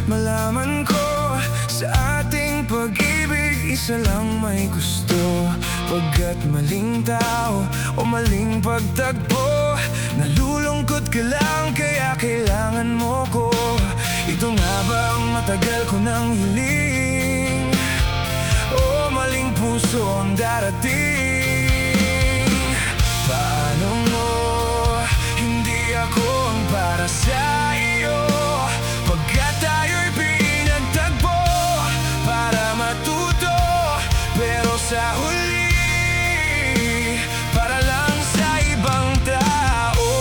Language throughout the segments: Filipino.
Malaman ko sa ating pag-ibig, isa lang may gusto. Pagkat maling tao o maling pagtagpo, nalulungkot ka lang kaya kailangan mo ko. Ito nga ba ang matagal ko nang hiling? O maling puso ang darating? Paano mo hindi ako ang para sa iyo? Pagkat tayo'y pinagtagpo para matuto, pero sa huli para lang sa ibang tao.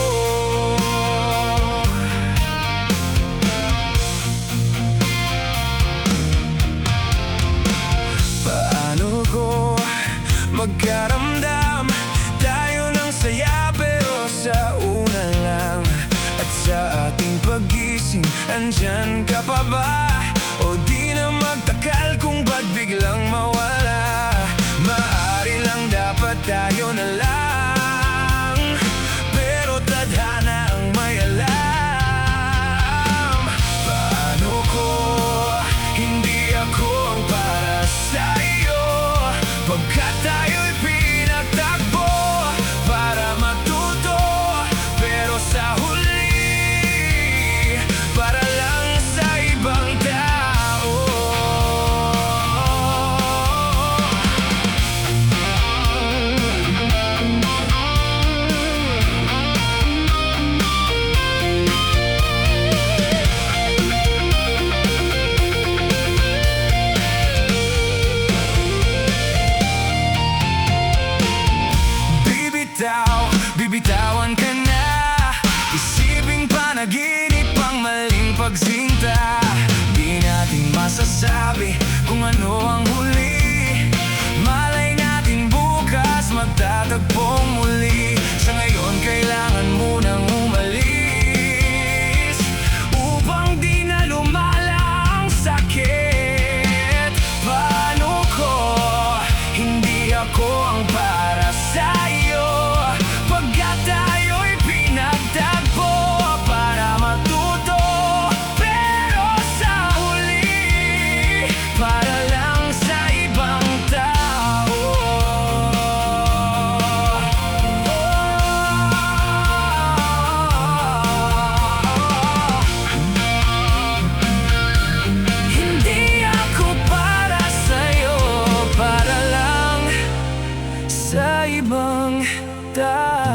Paano ko magkaramdam tayo ng saya, pero sa una lang at sa ating pag-gising, andyan ka pa ba? O di na magtakal kung ba't biglang mawala? Maaari lang dapat tayo na lang, pero tadhana ang may alam. Paano ko hindi ako ang para sa iyo? Pagkat tayo'y pinagtagpo para matuto, pero sa huli para lang sa ibang tao. Bibitawan ka na, isiping panaginip ang maling pagsinta. Di natin masasabi kung ano ang huli, malay natin bukas magtatagpong muli. Sa ngayon kailangan mo nang umalis upang di na lumala ang sakit. Paano ko hindi ako ang para sa iyo? Pagkat tayo'y pinagtagpo para matuto, pero sa huli para lang sa ibang tao. Hindi ako para sa'yo, para lang sa ibang tao.